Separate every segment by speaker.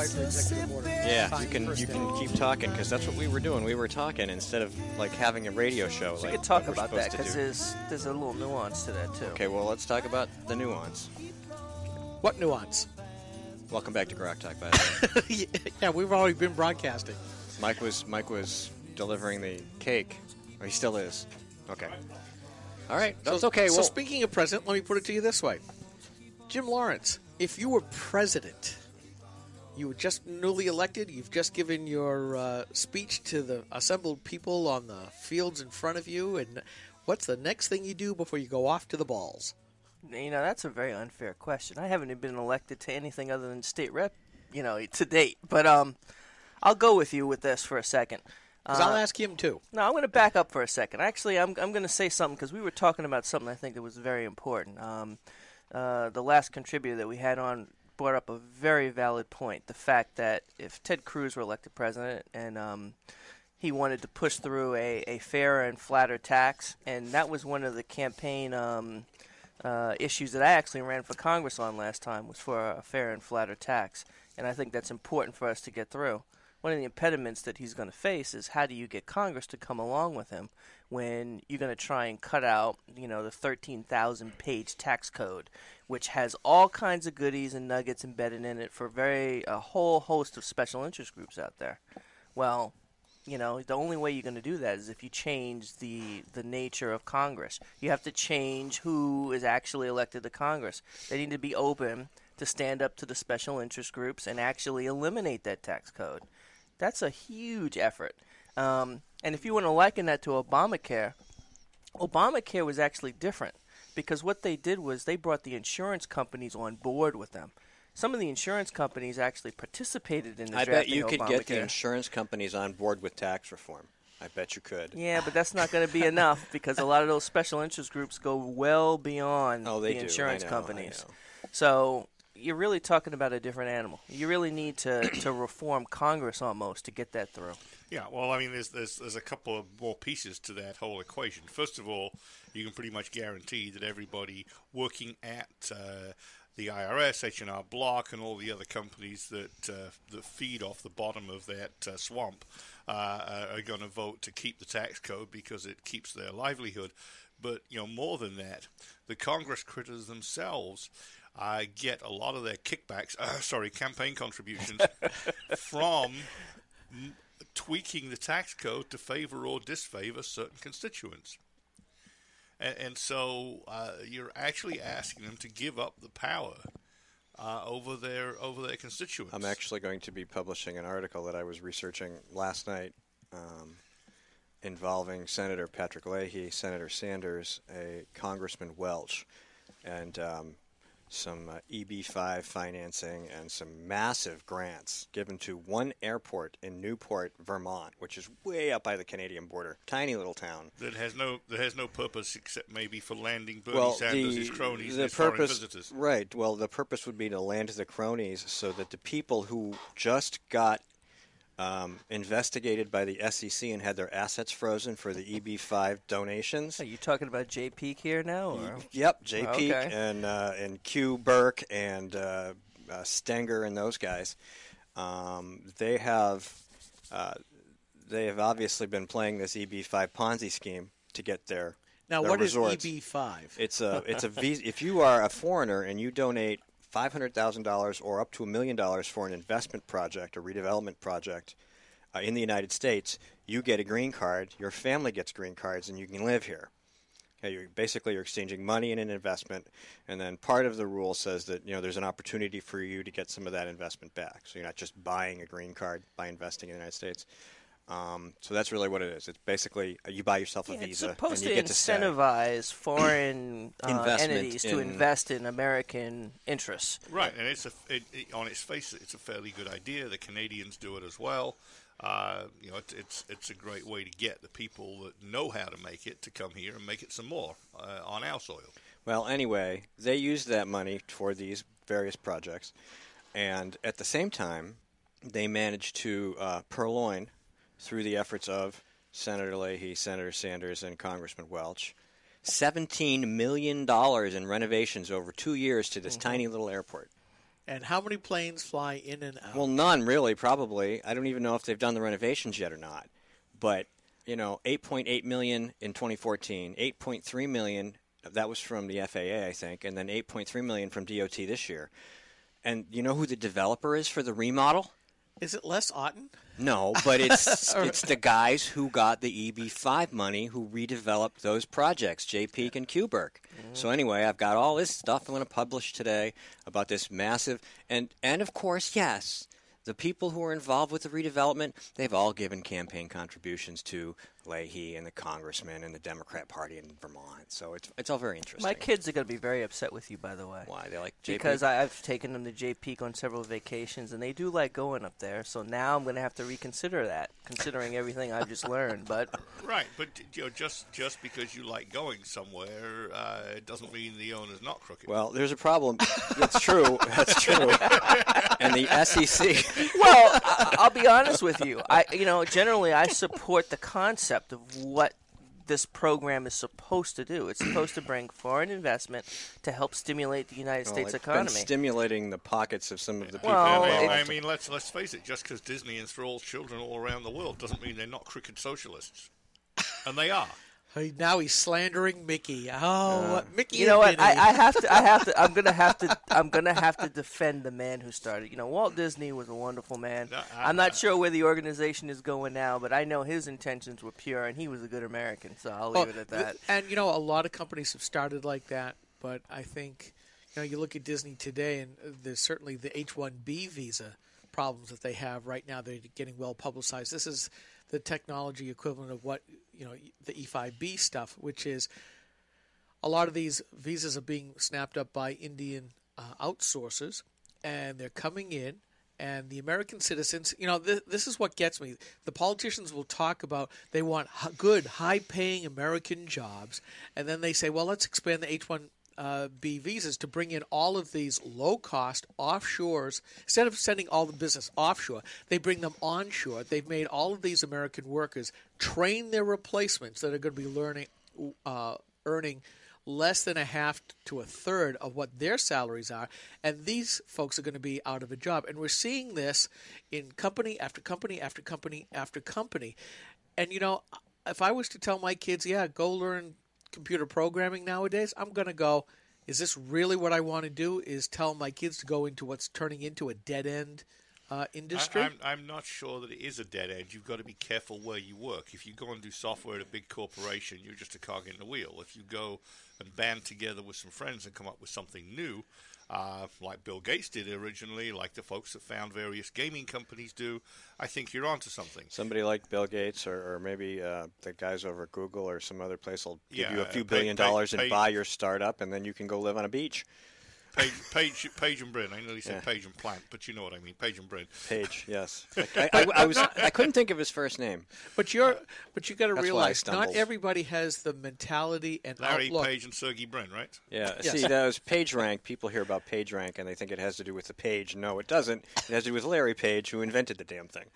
Speaker 1: apply for executive order.
Speaker 2: Yeah,
Speaker 1: Fine,
Speaker 2: you can keep talking because that's what we were doing. We were talking instead of like having a radio show.
Speaker 3: So
Speaker 2: like
Speaker 3: we could talk
Speaker 2: we're
Speaker 3: about that
Speaker 2: supposed to
Speaker 3: because
Speaker 2: do.
Speaker 3: there's a little nuance to that too.
Speaker 2: Okay, well let's talk about the nuance.
Speaker 1: What nuance?
Speaker 2: Welcome back to Grok Talk, by the way.
Speaker 1: Yeah, we've already been broadcasting.
Speaker 2: Mike was delivering the cake. Or he still is. Okay. All right, that's okay.
Speaker 1: So
Speaker 2: Well,
Speaker 1: speaking of president, let me put it to you this way. Jim Lawrence, if you were president, you were just newly elected, you've just given your speech to the assembled people on the fields in front of you, and what's the next thing you do before you go off to the balls?
Speaker 3: You know, that's a very unfair question. I haven't been elected to anything other than state rep, to date. But I'll go with you with this for a second.
Speaker 1: Because I'll ask him too.
Speaker 3: No, I'm going to back up for a second. Actually, I'm going to say something because we were talking about something I think that was very important. The last contributor that we had on brought up a very valid point. The fact that if Ted Cruz were elected president and he wanted to push through a fair and flatter tax, and that was one of the campaign issues that I actually ran for Congress on last time, was for a fair and flatter tax. And I think that's important for us to get through. One of the impediments that he's going to face is how do you get Congress to come along with him when you're going to try and cut out, the 13,000-page tax code, which has all kinds of goodies and nuggets embedded in it for a whole host of special interest groups out there. Well, the only way you're going to do that is if you change the nature of Congress. You have to change who is actually elected to Congress. They need to be open to stand up to the special interest groups and actually eliminate that tax code. That's a huge effort. And if you want to liken that to Obamacare was actually different because what they did was they brought the insurance companies on board with them. Some of the insurance companies actually participated in the drafting of Obamacare.
Speaker 2: I bet you could get the insurance companies on board with tax reform. I bet you could.
Speaker 3: Yeah, but that's not going to be enough because a lot of those special interest groups go well beyond the insurance companies.
Speaker 2: I know.
Speaker 3: So you're really talking about a different animal. You really need to reform Congress almost to get that through.
Speaker 4: Yeah, well, I mean, there's a couple of more pieces to that whole equation. First of all, you can pretty much guarantee that everybody working at the IRS, H&R Block, and all the other companies that feed off the bottom of that swamp are going to vote to keep the tax code because it keeps their livelihood. But more than that, the Congress critters themselves get a lot of their kickbacks, campaign contributions from tweaking the tax code to favor or disfavor certain constituents. And so you're actually asking them to give up the power over their constituents.
Speaker 2: I'm actually going to be publishing an article that I was researching last night involving Senator Patrick Leahy, Senator Sanders, a Congressman Welch, and some EB-5 financing and some massive grants given to one airport in Newport, Vermont, which is way up by the Canadian border, tiny little town.
Speaker 4: That has no purpose except maybe for landing Bernie Sanders, his cronies, his
Speaker 2: foreign
Speaker 4: visitors.
Speaker 2: Right. Well, the purpose would be to land the cronies so that the people who just got investigated by the SEC and had their assets frozen for the EB-5 donations.
Speaker 3: Are you talking about Jay Peak here now? Or?
Speaker 2: Yep, Jay Peak
Speaker 3: okay.
Speaker 2: and Q Burke and Stenger and those guys. They have obviously been playing this EB-5 Ponzi scheme to get their
Speaker 1: what
Speaker 2: resorts.
Speaker 1: Is EB-5?
Speaker 2: It's a visa. If you are a foreigner and you donate $500,000 or up to $1 million for an investment project or redevelopment project in the United States, you get a green card, your family gets green cards, and you can live here. Okay, you're exchanging money in an investment, and then part of the rule says that there's an opportunity for you to get some of that investment back. So you're not just buying a green card by investing in the United States. So that's really what it is. It's basically you buy yourself a visa.
Speaker 3: It's supposed
Speaker 2: and you
Speaker 3: to
Speaker 2: get
Speaker 3: incentivize foreign
Speaker 2: entities
Speaker 3: to invest in American interests.
Speaker 4: Right, and on its face, it's a fairly good idea. The Canadians do it as well. It's a great way to get the people that know how to make it to come here and make it some more on our soil.
Speaker 2: Well, anyway, they used that money for these various projects, and at the same time, they managed to purloin, through the efforts of Senator Leahy, Senator Sanders, and Congressman Welch, $17 million in renovations over 2 years to this tiny little airport.
Speaker 1: And how many planes fly in and out?
Speaker 2: Well, none really, probably. I don't even know if they've done the renovations yet or not. But, 8.8 million in 2014, 8.3 million, that was from the FAA, I think, and then 8.3 million from DOT this year. And you know who the developer is for the remodel?
Speaker 1: Is it Les Otten?
Speaker 2: No, but it's the guys who got the EB5 money who redeveloped those projects, J. Peak and Kuberg. So anyway, I've got all this stuff I'm going to publish today about this massive and of course, yes, the people who are involved with the redevelopment, they've all given campaign contributions to Leahy and the congressman and the Democrat Party in Vermont. So it's all very interesting.
Speaker 3: My kids are going to be very upset with you, by the way.
Speaker 2: Why? They like J.
Speaker 3: Because
Speaker 2: Peak?
Speaker 3: I've taken them to J. Peak on several vacations, and they do like going up there. So now I'm going to have to reconsider that, considering everything I've just learned. But
Speaker 4: Right, but just because you like going somewhere, it doesn't mean the owner's not crooked.
Speaker 2: Well, there's a problem. That's true. That's true. And the SEC.
Speaker 3: well, I'll be honest with you. Generally I support the concept of what this program is supposed to do. It's supposed to bring foreign investment to help stimulate the United States
Speaker 2: it's
Speaker 3: economy.
Speaker 2: been stimulating the pockets of some of the people
Speaker 3: Well,
Speaker 2: involved.
Speaker 4: I mean, let's face it. Just because Disney enthralls children all around the world doesn't mean they're not crooked socialists, and they are.
Speaker 1: Now he's slandering Mickey. Mickey.
Speaker 3: You know what?
Speaker 1: Minnie.
Speaker 3: I have to. I'm gonna have to defend the man who started. Walt Disney was a wonderful man.
Speaker 4: No,
Speaker 3: I'm not sure where the organization is going now, but I know his intentions were pure, and he was a good American. So I'll leave it at that.
Speaker 1: And a lot of companies have started like that, but I think you look at Disney today, and there's certainly the H-1B visa problems that they have right now. They're getting well publicized. This is the technology equivalent of what the E5B stuff, which is a lot of these visas are being snapped up by Indian outsourcers, and they're coming in, and the American citizens, this is what gets me. The politicians will talk about they want good, high-paying American jobs, and then they say, well, let's expand the H-1B visas to bring in all of these low-cost offshores. Instead of sending all the business offshore, they bring them onshore. They've made all of these American workers train their replacements that are going to be earning less than a half to a third of what their salaries are, and these folks are going to be out of a job. And we're seeing this in company after company after company after company. And, if I was to tell my kids, go learn computer programming nowadays, I'm going to go, is this really what I want to do, is tell my kids to go into what's turning into a dead-end industry?
Speaker 4: I'm not sure that it is a dead end. You've got to be careful where you work. If you go and do software at a big corporation, you're just a cog in the wheel. If you go and band together with some friends and come up with something new, like Bill Gates did originally, like the folks that found various gaming companies do, I think you're onto something.
Speaker 2: Somebody like Bill Gates or maybe the guys over at Google or some other place will give you a few $billion and buy your startup, and then you can go live on a beach.
Speaker 4: Page and Bryn. I nearly said Page and Plant, but you know what I mean. Page and Bryn.
Speaker 2: Page, yes. I couldn't think of his first name.
Speaker 1: But you got to
Speaker 2: That's
Speaker 1: realize
Speaker 2: why I
Speaker 1: not
Speaker 2: stumbled.
Speaker 1: everybody has the mentality and
Speaker 4: Larry
Speaker 1: outlook.
Speaker 4: Page and Sergey Brin, right?
Speaker 2: Yeah.
Speaker 1: Yes.
Speaker 2: See, those PageRank, people hear about PageRank and they think it has to do with the page. No, it doesn't. It has to do with Larry Page, who invented the damn thing.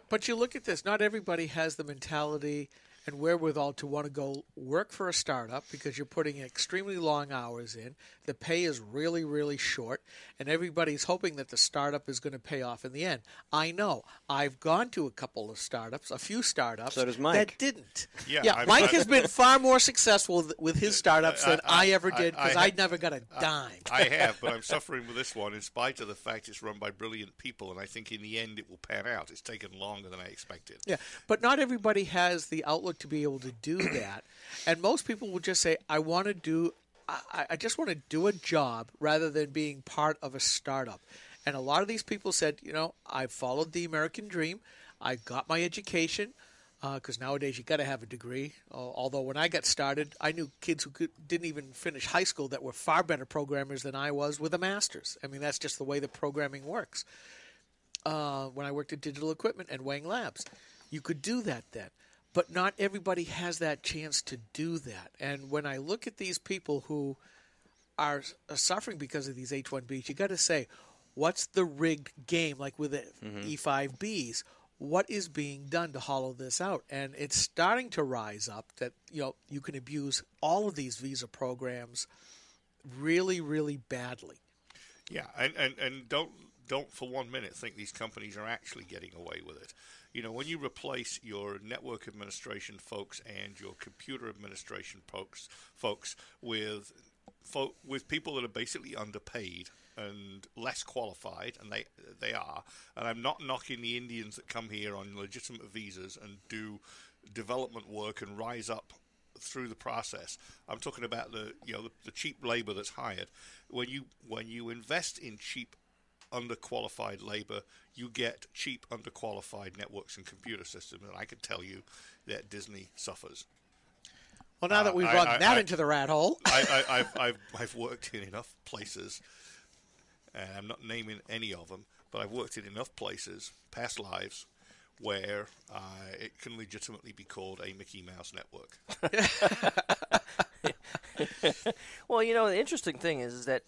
Speaker 1: But you look at this. Not everybody has the mentality and wherewithal to want to go work for a startup because you're putting extremely long hours in. The pay is really, really short, and everybody's hoping that the startup is going to pay off in the end. I know. I've gone to a few startups
Speaker 2: So does Mike.
Speaker 1: that didn't.
Speaker 4: Yeah,
Speaker 1: Mike has been far more successful with his startups than I ever did because I never got a dime.
Speaker 4: I have, but I'm suffering with this one in spite of the fact it's run by brilliant people, and I think in the end it will pan out. It's taken longer than I expected.
Speaker 1: Yeah, but not everybody has the outlook to be able to do that. And most people will just say, I just want to do a job rather than being part of a startup. And a lot of these people said, I followed the American dream. I got my education because nowadays you got to have a degree. Although when I got started, I knew kids who didn't even finish high school that were far better programmers than I was with a master's. I mean, that's just the way the programming works. When I worked at Digital Equipment and Wang Labs, you could do that then. But not everybody has that chance to do that. And when I look at these people who are suffering because of these H-1Bs, you got to say, what's the rigged game? Like with the E-5Bs, what is being done to hollow this out? And it's starting to rise up that you can abuse all of these visa programs really, really badly.
Speaker 4: Yeah, and don't for 1 minute think these companies are actually getting away with it. You know, when you replace your network administration folks and your computer administration folks with people that are basically underpaid and less qualified, and they are. And I'm not knocking the Indians that come here on legitimate visas and do development work and rise up through the process. I'm talking about the cheap labor that's hired. When you invest in cheap underqualified labor, you get cheap underqualified networks and computer systems, and I can tell you that Disney suffers.
Speaker 1: Well, now that we've run that into the rat hole,
Speaker 4: I've worked in enough places, and I'm not naming any of them, but I've worked in enough places, past lives, where it can legitimately be called a Mickey Mouse network.
Speaker 3: Well, the interesting thing is that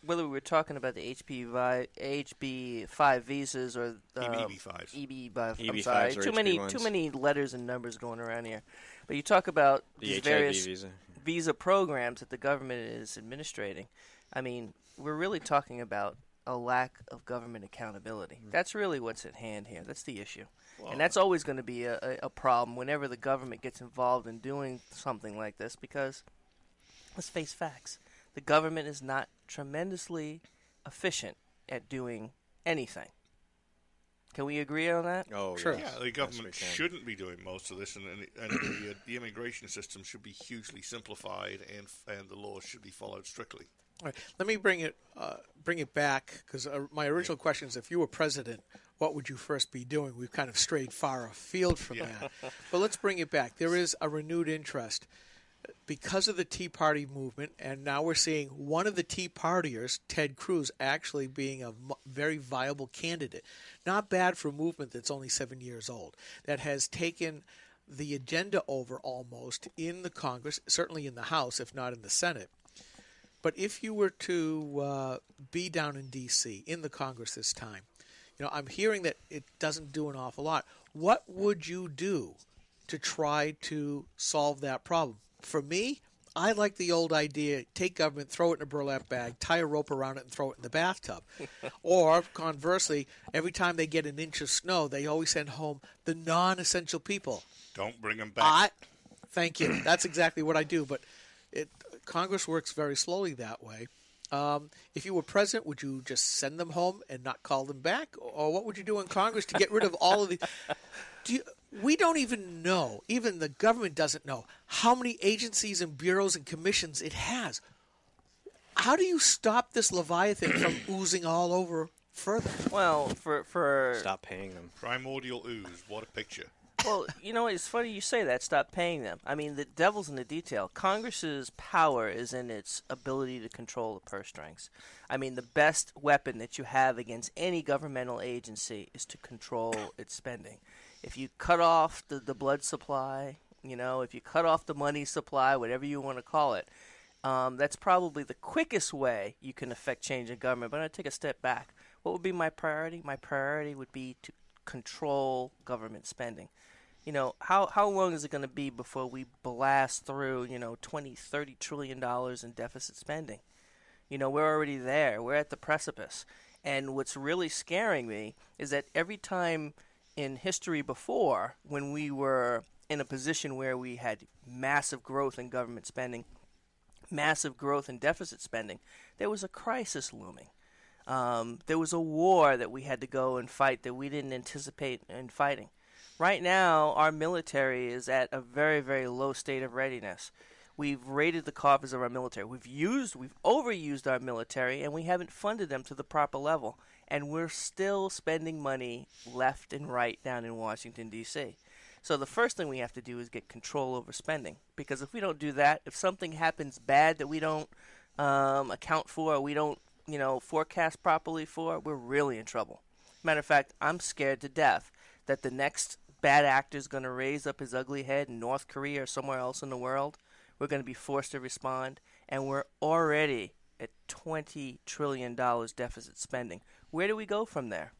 Speaker 3: whether we were talking about the HB5 visas or
Speaker 4: EB5s.
Speaker 3: EB5, I'm
Speaker 2: EB5s
Speaker 3: sorry,
Speaker 2: or
Speaker 3: too many letters and numbers going around here. But you talk about
Speaker 2: The
Speaker 3: these
Speaker 2: HIV
Speaker 3: various
Speaker 2: visa
Speaker 3: programs that the government is administrating. I mean, we're really talking about a lack of government accountability. That's really what's at hand here. That's the issue.
Speaker 4: Well,
Speaker 3: and that's always going to be a problem whenever the government gets involved in doing something like this, because let's face facts. The government is not tremendously efficient at doing anything. Can we agree on that?
Speaker 2: Oh,
Speaker 1: Sure.
Speaker 2: yes.
Speaker 4: Yeah, the government
Speaker 2: Yes, we can.
Speaker 4: shouldn't be doing most of this, and the immigration system should be hugely simplified, and the laws should be followed strictly.
Speaker 1: all right, let me bring it back, because my original question is, if you were president, what would you first be doing? We've kind of strayed far afield from that. But let's bring it back. There is a renewed interest because of the Tea Party movement, and now we're seeing one of the Tea Partiers, Ted Cruz, actually being a very viable candidate. Not bad for a movement that's only 7 years old, that has taken the agenda over almost in the Congress, certainly in the House, if not in the Senate. But if you were to be down in D.C., in the Congress this time, I'm hearing that it doesn't do an awful lot. What would you do to try to solve that problem? For me, I like the old idea, take government, throw it in a burlap bag, tie a rope around it, and throw it in the bathtub. Or, conversely, every time they get an inch of snow, they always send home the non-essential people.
Speaker 4: Don't bring them back.
Speaker 1: Thank you. That's exactly what I do. But Congress works very slowly that way. If you were president, would you just send them home and not call them back? Or what would you do in Congress to get rid of all of the... We don't even know, even the government doesn't know, how many agencies and bureaus and commissions it has. How do you stop this Leviathan from oozing all over further?
Speaker 3: Well, for
Speaker 2: Stop paying them.
Speaker 4: Primordial ooze. What a picture.
Speaker 3: Well, it's funny you say that. Stop paying them. I mean, the devil's in the detail. Congress's power is in its ability to control the purse strings. I mean, the best weapon that you have against any governmental agency is to control its spending. If you cut off the blood supply, if you cut off the money supply, whatever you want to call it, that's probably the quickest way you can affect change in government. But I'm going to take a step back. What would be my priority? My priority would be to control government spending. How long is it going to be before we blast through, $20, $30 trillion in deficit spending? We're already there. We're at the precipice. And what's really scaring me is that every time in history before, when we were in a position where we had massive growth in government spending, massive growth in deficit spending, there was a crisis looming. There was a war that we had to go and fight that we didn't anticipate in fighting. Right now, our military is at a very, very low state of readiness. We've raided the coffers of our military. We've overused our military, and we haven't funded them to the proper level. And we're still spending money left and right down in Washington, D.C. So the first thing we have to do is get control over spending. Because if we don't do that, if something happens bad that we don't account for, or we don't forecast properly for, we're really in trouble. Matter of fact, I'm scared to death that the next bad actor is going to raise up his ugly head in North Korea or somewhere else in the world. We're going to be forced to respond, and we're already at $20 trillion deficit spending. Where do we go from there?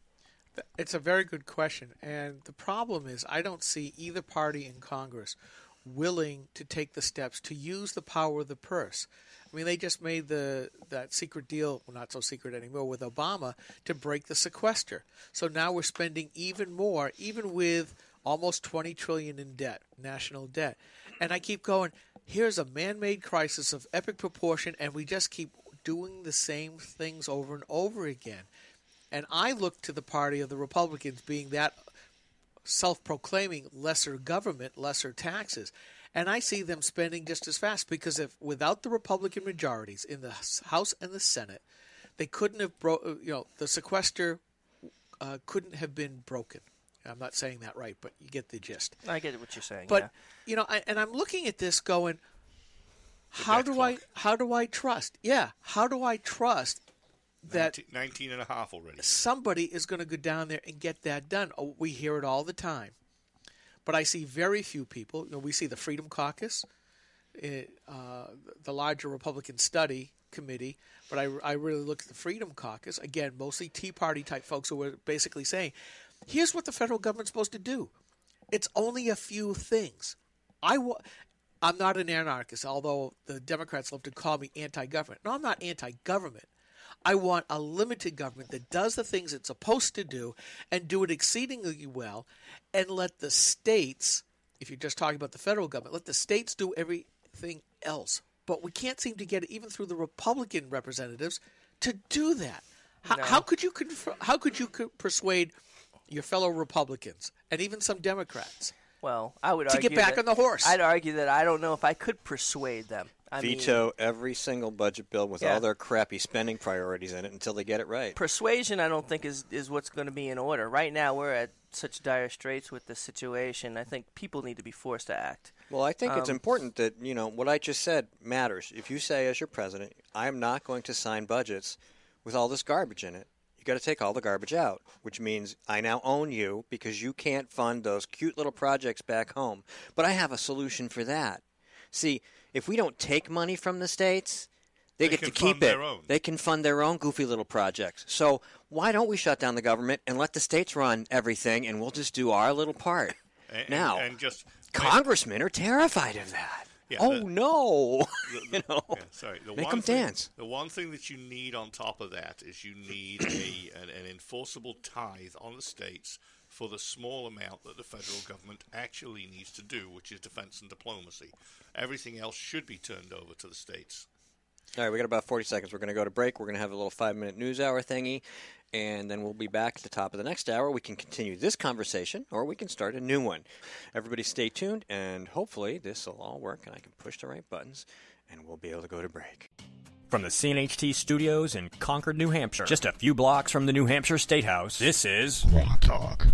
Speaker 1: It's a very good question, and the problem is I don't see either party in Congress willing to take the steps to use the power of the purse. I mean, they just made that secret deal, well, not so secret anymore, with Obama to break the sequester. So now we're spending even more, even with almost $20 trillion in debt, national debt. And I keep going, here's a man-made crisis of epic proportion, and we just keep doing the same things over and over again. And I look to the party of the Republicans being that self-proclaiming lesser government, lesser taxes. And I see them spending just as fast because if without the Republican majorities in the House and the Senate, they couldn't have the sequester couldn't have been broken. I'm not saying that right, but you get the gist.
Speaker 3: I get what you're saying.
Speaker 1: But
Speaker 3: yeah.
Speaker 1: And I'm looking at this going, how do I trust? Yeah, how do I trust that
Speaker 4: 19 and a half already?
Speaker 1: Somebody is going to go down there and get that done. Oh, we hear it all the time. But I see very few people. We see the Freedom Caucus, the larger Republican study committee. But I really look at the Freedom Caucus, again, mostly Tea Party type folks who are basically saying, here's what the federal government's supposed to do. It's only a few things. I'm not an anarchist, although the Democrats love to call me anti-government. No, I'm not anti-government. I want a limited government that does the things it's supposed to do and do it exceedingly well, and let the states, if you're just talking about the federal government, let the states do everything else. But we can't seem to get it, even through the Republican representatives, to do that.
Speaker 3: No.
Speaker 1: How could you persuade your fellow Republicans and even some Democrats
Speaker 3: Well, I would
Speaker 1: to
Speaker 3: argue
Speaker 1: get back
Speaker 3: that,
Speaker 1: on the horse?
Speaker 3: I'd argue that I don't know if I could persuade them.
Speaker 2: Veto every single budget bill with all their crappy spending priorities in it until they get it right.
Speaker 3: Persuasion, I don't think, is what's going to be in order. Right now, we're at such dire straits with the situation. I think people need to be forced to act.
Speaker 2: Well, I think it's important that, what I just said matters. If you say as your president, I'm not going to sign budgets with all this garbage in it, you got to take all the garbage out, which means I now own you because you can't fund those cute little projects back home. But I have a solution for that. See, if we don't take money from the states, they get to keep it. They can fund their own goofy little projects. So why don't we shut down the government and let the states run everything, and we'll just do our little part? Congressmen are terrified of that. Yeah, no! Make them dance.
Speaker 4: The one thing that you need on top of that is you need an enforceable tithe on the states for the small amount that the federal government actually needs to do, which is defense and diplomacy. Everything else should be turned over to the states.
Speaker 2: All right, we got about 40 seconds. We're going to go to break. We're going to have a little 5-minute news hour thingy, and then we'll be back at the top of the next hour. We can continue this conversation, or we can start a new one. Everybody stay tuned, and hopefully this will all work, and I can push the right buttons, and we'll be able to go to break.
Speaker 5: From the CNHT studios in Concord, New Hampshire, just a few blocks from the New Hampshire State House, this is
Speaker 6: Law Talk.